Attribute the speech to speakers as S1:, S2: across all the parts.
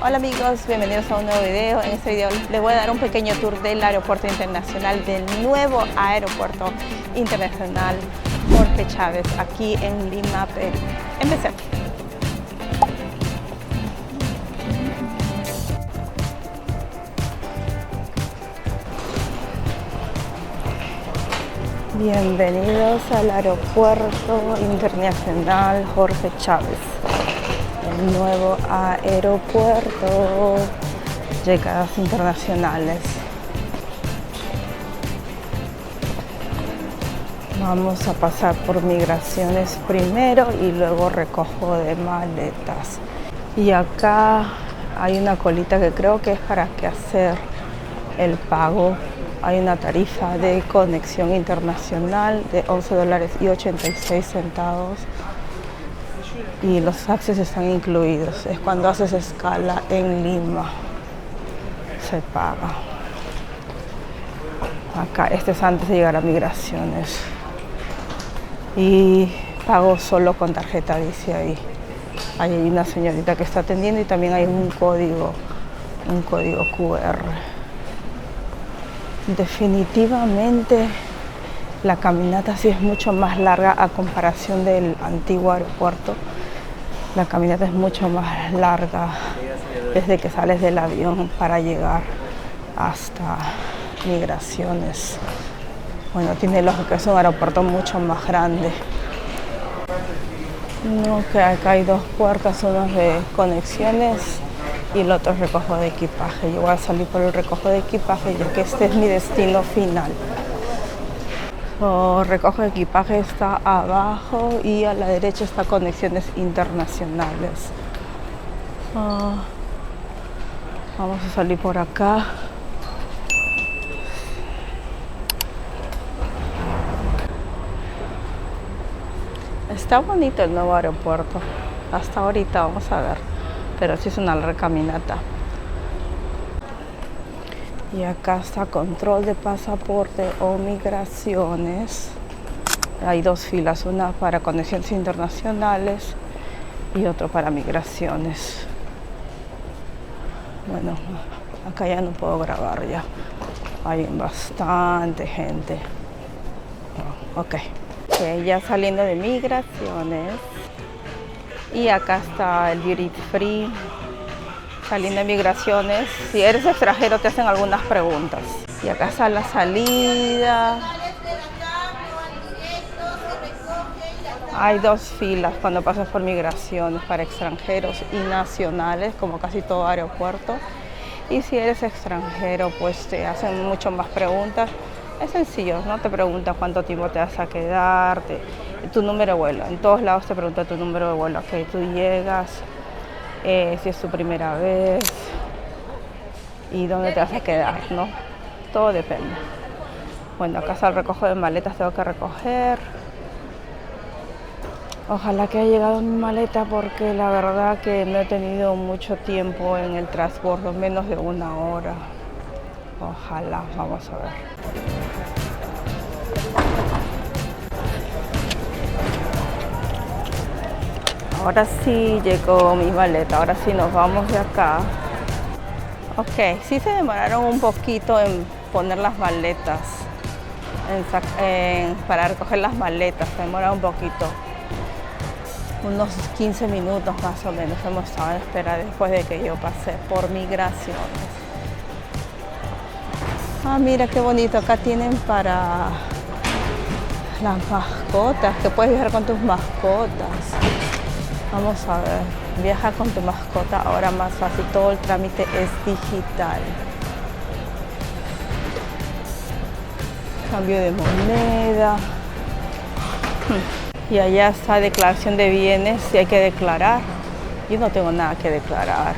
S1: Hola amigos, bienvenidos a un nuevo video. En este video les voy a dar un pequeño tour del aeropuerto internacional, del nuevo aeropuerto internacional Jorge Chávez, aquí en Lima, Perú. Empecemos. Bienvenidos al aeropuerto internacional Jorge Chávez. El nuevo aeropuerto, llegadas internacionales. Vamos a pasar por migraciones primero y luego recojo de maletas. Y acá hay una colita que creo que es para que hacer el pago. Hay una tarifa de conexión internacional de $11.86. Y los taxis están incluidos. Es cuando haces escala en Lima, se paga. Acá, este es antes de llegar a migraciones. Y pago solo con tarjeta, dice ahí. Ahí hay una señorita que está atendiendo y también hay un código QR. Definitivamente la caminata sí es mucho más larga a comparación del antiguo aeropuerto. La caminata es mucho más larga desde que sales del avión para llegar hasta migraciones. Bueno, tiene lógica que es un aeropuerto mucho más grande. No, que acá hay dos puertas, una de conexiones y el otro es recojo de equipaje. Yo voy a salir por el recojo de equipaje ya que este es mi destino final. Recojo de equipaje está abajo y a la derecha está conexiones internacionales. Vamos a salir por acá. Está bonito el nuevo aeropuerto. Hasta ahorita vamos a ver. Pero sí es una larga caminata. Y acá está control de pasaporte o migraciones. Hay dos filas, una para conexiones internacionales y otro para migraciones. Bueno, acá ya no puedo grabar ya. Hay bastante gente. Ok, ya saliendo de migraciones. Y acá está el duty free. Saliendo de migraciones, si eres extranjero te hacen algunas preguntas. Y acá está la salida. Hay dos filas cuando pasas por migraciones para extranjeros y nacionales, como casi todo aeropuerto. Y si eres extranjero, pues te hacen mucho más preguntas. Es sencillo, ¿no? Te preguntan cuánto tiempo te vas a quedar, tu número de vuelo. En todos lados te preguntan tu número de vuelo, a que tú llegas. Si es tu primera vez y dónde te vas a quedar, ¿no? Todo depende. Bueno, acá está el recojo de maletas, tengo que recoger. Ojalá que haya llegado mi maleta porque la verdad que no he tenido mucho tiempo en el transbordo, menos de una hora. Ojalá, vamos a ver. Ahora sí llegó mi maleta, ahora sí nos vamos de acá. Ok, sí se demoraron un poquito en poner las maletas, para recoger las maletas, se demoraron un poquito. Unos 15 minutos más o menos hemos estado en espera después de que yo pasé por migraciones. Mira qué bonito, acá tienen para las mascotas, que puedes viajar con tus mascotas. Vamos a ver, viaja con tu mascota ahora más fácil, todo el trámite es digital. Cambio de moneda. Y allá está declaración de bienes, si hay que declarar. Yo no tengo nada que declarar.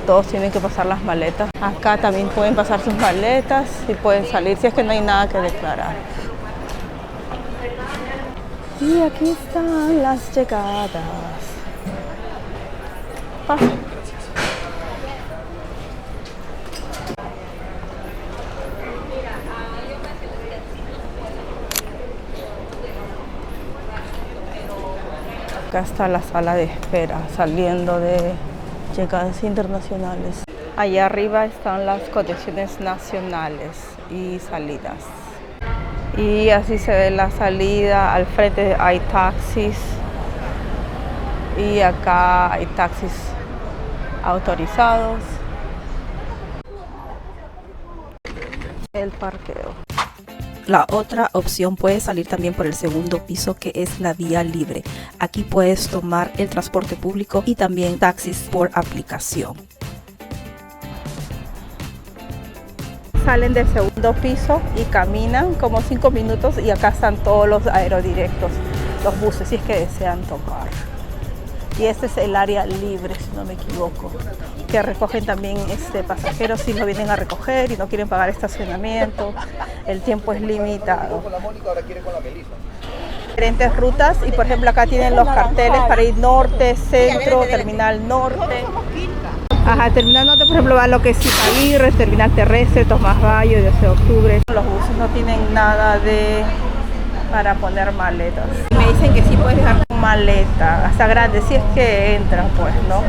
S1: Todos tienen que pasar las maletas. Acá también pueden pasar sus maletas y pueden salir si es que no hay nada que declarar. Y aquí están las llegadas. Ok, acá está la sala de espera, saliendo de llegadas internacionales. Allá arriba están las conexiones nacionales y salidas. Y así se ve la salida. Al frente hay taxis. Y acá hay taxis autorizados. El parqueo.
S2: La otra opción puede salir también por el segundo piso, que es la vía libre. Aquí puedes tomar el transporte público y también taxis por aplicación.
S1: Salen del segundo piso y caminan como 5 minutos y acá están todos los aerodirectos, los buses, si es que desean tomar. Y este es el área libre, si no me equivoco, que recogen también pasajeros si lo vienen a recoger y no quieren pagar estacionamiento. El tiempo es limitado. Diferentes rutas y por ejemplo acá tienen los carteles para ir norte, centro, terminal norte. Ajá, terminal norte por ejemplo va lo que es Ipaguirre, terminal terrestre, Tomás Bayo, 12 de octubre. Los buses no tienen nada para poner maletas. Me dicen que sí puedes dejar tu maleta, hasta grande, si es que entran pues, ¿no?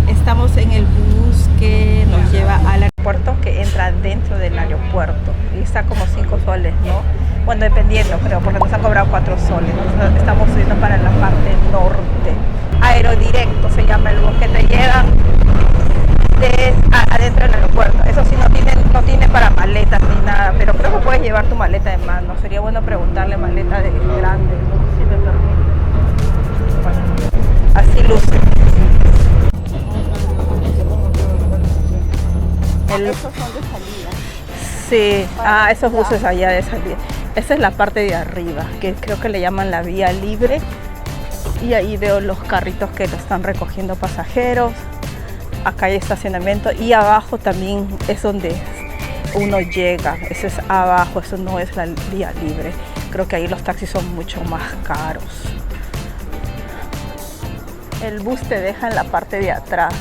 S1: Estamos en el bus que nos lleva al aeropuerto, que entra dentro del aeropuerto y está como 5 soles, ¿no? Bueno, dependiendo, creo, porque nos han cobrado 4 soles. Entonces, estamos subiendo para la parte norte. Aerodirecto se llama el bus, que te lleva adentro del aeropuerto. Eso sí, no tiene para maletas ni nada, pero creo que puedes llevar tu maleta de mano. Sería bueno preguntarle maleta de grande, si me permite. Bueno, así luce. Esos son de salida. Sí, esos buses allá de salida. Esa es la parte de arriba, que creo que le llaman la vía libre. Y ahí veo los carritos que lo están recogiendo pasajeros. Acá hay estacionamiento y abajo también es donde uno llega. Eso es abajo, eso no es la vía libre. Creo que ahí los taxis son mucho más caros. El bus te deja en la parte de atrás.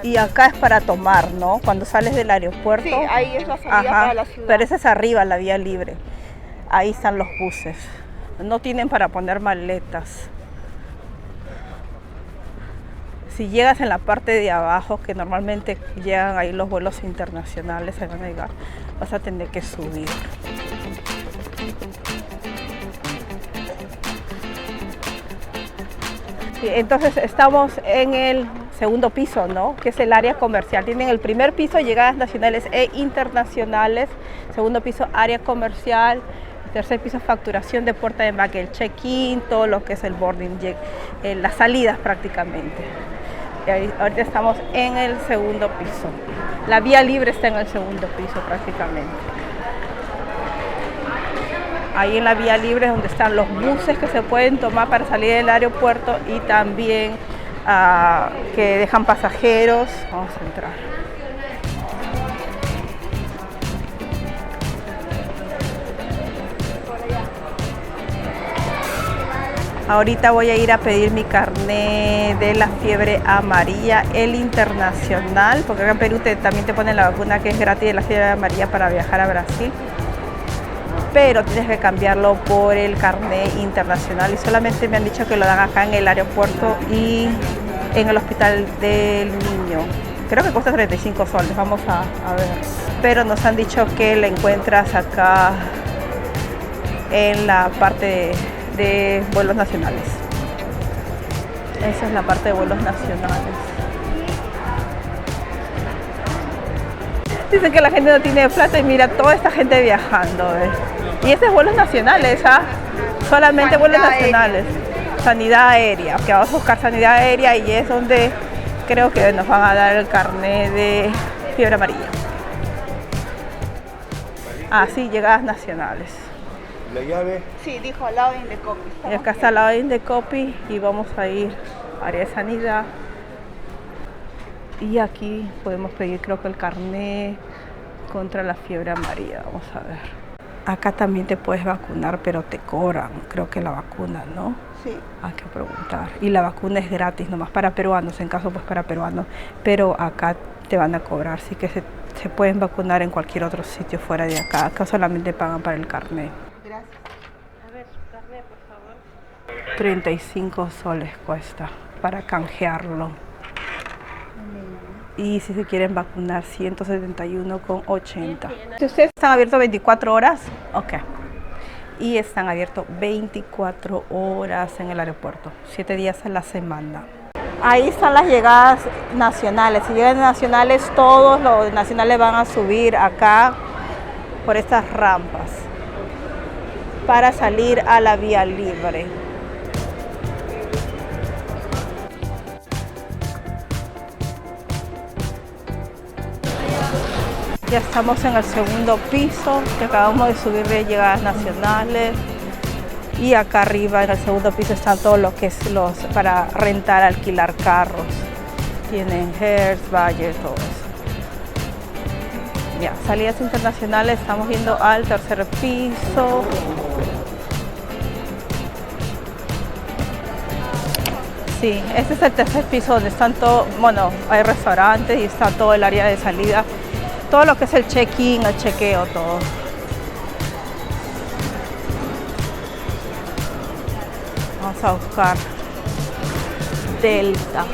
S1: Y acá es para tomar, ¿no? Cuando sales del aeropuerto.
S3: Sí, ahí es la salida para la ciudad.
S1: Pero esa es arriba, la vía libre. Ahí están los buses. No tienen para poner maletas. Si llegas en la parte de abajo, que normalmente llegan ahí los vuelos internacionales, ahí van a llegar, vas a tener que subir. Entonces estamos en el segundo piso, ¿no? Que es el área comercial. Tienen el primer piso, llegadas nacionales e internacionales. Segundo piso, área comercial. Tercer piso, facturación de puerta de embarque, el check-in, todo lo que es el boarding, las salidas prácticamente. Y ahorita estamos en el segundo piso. La vía libre está en el segundo piso prácticamente. Ahí en la vía libre es donde están los buses que se pueden tomar para salir del aeropuerto y también que dejan pasajeros. Vamos a entrar. Ahorita voy a ir a pedir mi carnet de la fiebre amarilla, el internacional, porque acá en Perú también te ponen la vacuna que es gratis de la fiebre amarilla para viajar a Brasil. Pero tienes que cambiarlo por el carnet internacional y solamente me han dicho que lo dan acá en el aeropuerto y en el hospital del niño. Creo que cuesta 35 soles, vamos a ver. Pero nos han dicho que la encuentras acá en la parte de vuelos nacionales. Esa es la parte de vuelos nacionales. Dicen que la gente no tiene plata y mira toda esta gente viajando. Y ese es vuelos nacionales, solamente vuelos nacionales. Sanidad aérea, que vamos a buscar sanidad aérea y es donde creo que nos van a dar el carnet de fiebre amarilla. Sí, llegadas nacionales.
S3: ¿La llave? Sí, dijo al lado de Indecopi.
S1: Y acá está al lado de Indecopi y vamos a ir a área de sanidad. Y aquí podemos pedir creo que el carnet contra la fiebre amarilla. Vamos a ver. Acá también te puedes vacunar, pero te cobran, creo que la vacuna, ¿no?
S3: Sí.
S1: Hay que preguntar. Y la vacuna es gratis, nomás para peruanos, en caso pues para peruanos. Pero acá te van a cobrar, sí que se pueden vacunar en cualquier otro sitio fuera de acá. Acá solamente pagan para el carnet.
S3: Gracias.
S1: A ver, su carnet, por favor. 35 soles cuesta para canjearlo. Y si se quieren vacunar, 171,80. Si ustedes están abiertos 24 horas, ok. Y están abiertos 24 horas en el aeropuerto, 7 días a la semana. Ahí están las llegadas nacionales. Si llegan nacionales, todos los nacionales van a subir acá por estas rampas para salir a la vía libre. Ya estamos en el segundo piso, que acabamos de subir de llegadas nacionales. Y acá arriba en el segundo piso están todo lo que es para rentar, alquilar carros. Tienen Hertz, Valle, todo eso. Ya, salidas internacionales, estamos yendo al tercer piso. Sí, este es el tercer piso donde están todo, bueno, hay restaurantes y está todo el área de salida. Todo lo que es el check-in, el chequeo, todo. Vamos a buscar Delta.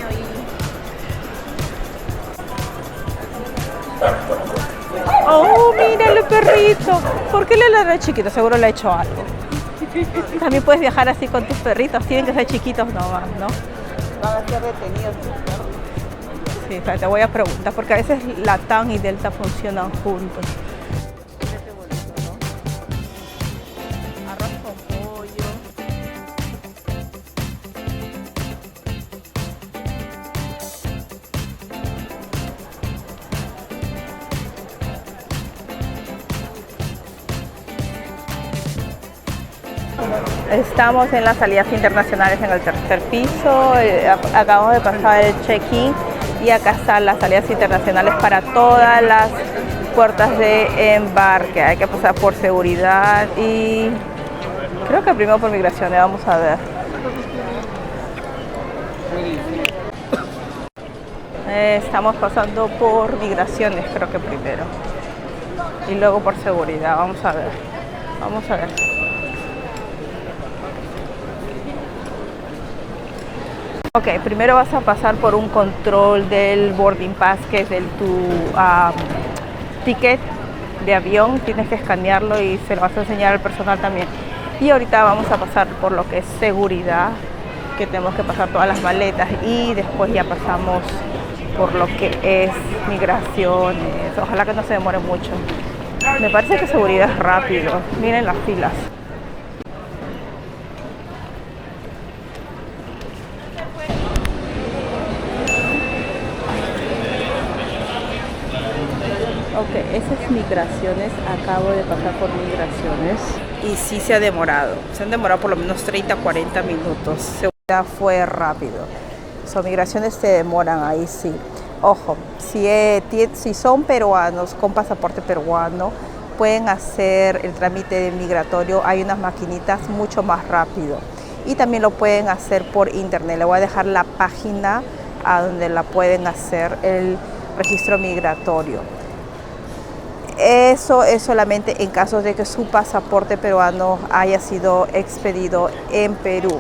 S1: Oh, mira el perrito. ¿Por qué le ladra chiquito? Seguro le ha hecho algo. También puedes viajar así con tus perritos. Tienen que ser chiquitos nomás, ¿no?
S3: Van a ser detenidos.
S1: Sí, te voy a preguntar, porque a veces Latam y Delta funcionan juntos. Arroz con pollo. Estamos en las salidas internacionales en el tercer piso. Acabamos de pasar el check-in. Y acá están las salidas internacionales para todas las puertas de embarque. Hay que pasar por seguridad y creo que primero por migraciones, vamos a ver. Estamos pasando por migraciones, creo que primero. Y luego por seguridad, vamos a ver. Vamos a ver. Ok, primero vas a pasar por un control del boarding pass, que es tu ticket de avión. Tienes que escanearlo y se lo vas a enseñar al personal también. Y ahorita vamos a pasar por lo que es seguridad, que tenemos que pasar todas las maletas. Y después ya pasamos por lo que es migraciones. Ojalá que no se demore mucho. Me parece que seguridad es rápido. Miren las filas. Ok, esa es migraciones, acabo de pasar por migraciones y sí se ha demorado. Se han demorado por lo menos 30-40 minutos. Seguridad fue rápido. Migraciones se demoran ahí, sí. Ojo, si son peruanos con pasaporte peruano, pueden hacer el trámite migratorio. Hay unas maquinitas mucho más rápido. Y también lo pueden hacer por internet. Le voy a dejar la página a donde la pueden hacer el registro migratorio. Eso es solamente en caso de que su pasaporte peruano haya sido expedido en Perú.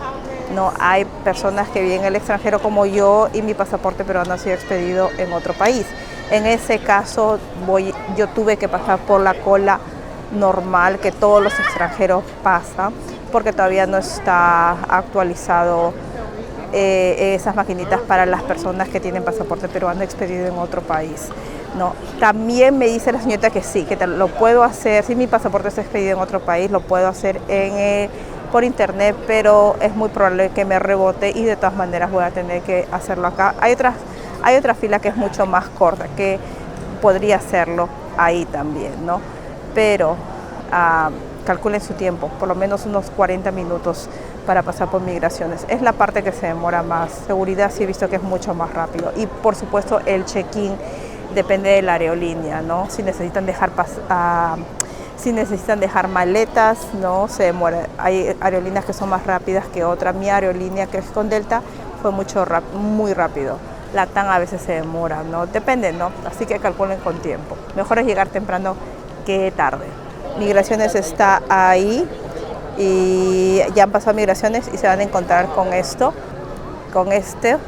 S1: No hay personas que viven en el extranjero como yo y mi pasaporte peruano ha sido expedido en otro país. En ese caso yo tuve que pasar por la cola normal que todos los extranjeros pasan, porque todavía no está actualizado esas maquinitas para las personas que tienen pasaporte peruano expedido en otro país. No, también me dice la señorita que sí, que lo puedo hacer, si mi pasaporte está expedido en otro país, lo puedo hacer por internet, pero es muy probable que me rebote y de todas maneras voy a tener que hacerlo acá. Hay otra fila que es mucho más corta, que podría hacerlo ahí también, ¿no? Pero calculen su tiempo, por lo menos unos 40 minutos para pasar por migraciones. Es la parte que se demora más. Seguridad sí he visto que es mucho más rápido. Y por supuesto el check-in depende de la aerolínea, ¿no? Si necesitan dejar Si necesitan dejar maletas, no se demora. Hay aerolíneas que son más rápidas que otras. Mi aerolínea, que es con Delta, fue muy rápido. LATAM a veces se demora, ¿no? Depende, ¿no? Así que calculen con tiempo. Mejor es llegar temprano que tarde. Migraciones está ahí y ya han pasado migraciones y se van a encontrar con esto, con este.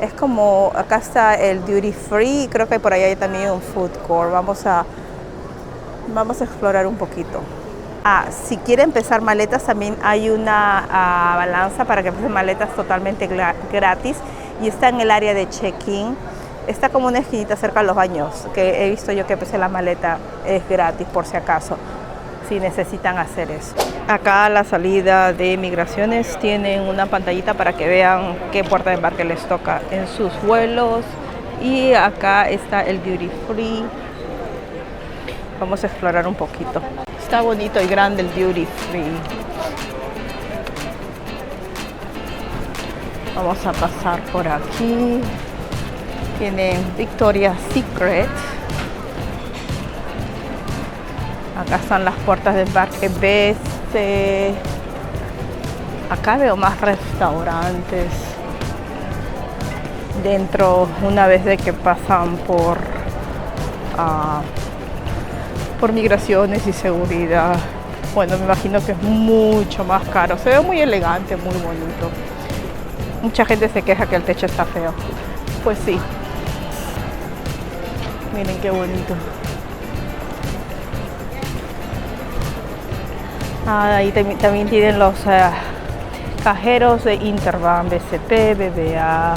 S1: Es como, acá está el duty free, creo que por ahí hay también un food court. Vamos a explorar un poquito. Si quieren pesar maletas, también hay una balanza para que pesen maletas totalmente gratis y está en el área de check-in. Está como una esquinita cerca de los baños, que he visto yo que pesé la maleta, es gratis por si acaso, si necesitan hacer eso. Acá a la salida de migraciones tienen una pantallita para que vean qué puerta de embarque les toca en sus vuelos. Y acá está el duty free. Vamos a explorar un poquito. Está bonito y grande el duty free. Vamos a pasar por aquí. Tienen Victoria's Secret. Acá están las puertas de embarque BC. Acá veo más restaurantes dentro, una vez de que pasan por migraciones y seguridad. Bueno, me imagino que es mucho más caro. Se ve muy elegante, muy bonito. Mucha gente se queja que el techo está feo. Pues sí. Miren qué bonito. Ahí también tienen los cajeros de Interbank, BCP, BBA.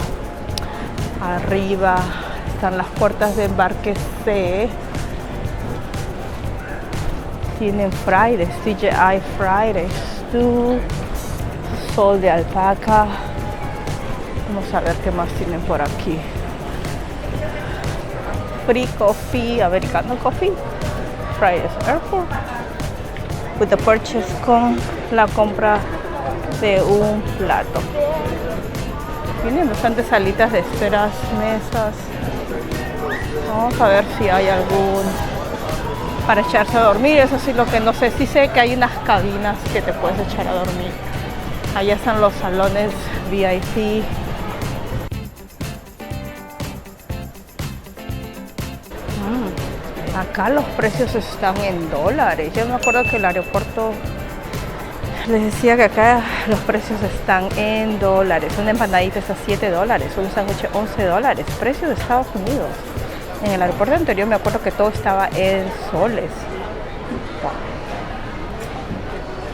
S1: Arriba están las puertas de embarque C. Tienen Fridays, TGI Fridays, Sol de alpaca. Vamos a ver qué más tienen por aquí. Free coffee, americano coffee, Fridays Airport. With the purchase, con la compra de un plato. Tienen bastantes salitas de esperas, mesas. Vamos a ver si hay algún para echarse a dormir. Eso sí, lo que no sé, sí sé que hay unas cabinas que te puedes echar a dormir. Allá están los salones VIP. Acá los precios están en dólares. Yo me acuerdo que el aeropuerto les decía que acá los precios están en dólares. Una empanadita está $7, un sándwich $11. Precio de Estados Unidos. En el aeropuerto anterior me acuerdo que todo estaba en soles.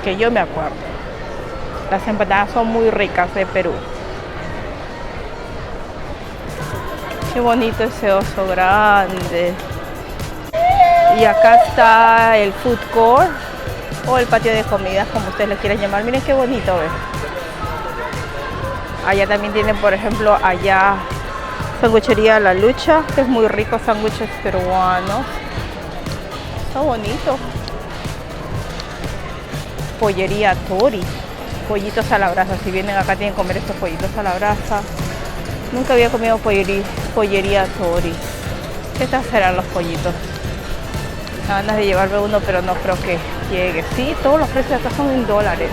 S1: Que yo me acuerdo. Las empanadas son muy ricas de Perú. Qué bonito ese oso grande. Y acá está el food court o el patio de comidas, como ustedes le quieran llamar. Miren qué bonito, ¿ves? Allá también tienen, por ejemplo, allá sanguchería La Lucha, que es muy rico, sándwiches peruanos. Está bonito. Pollería Tori, pollitos a la brasa. Si vienen acá tienen que comer estos pollitos a la brasa. Nunca había comido pollería Tori. ¿Qué tal serán los pollitos? Me dan ganas de llevarme uno, pero no creo que llegue. Sí, todos los precios acá son en dólares.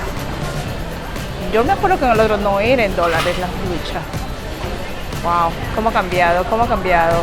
S1: Yo me acuerdo que en el otro no era en dólares las luchas. Wow, cómo ha cambiado, cómo ha cambiado.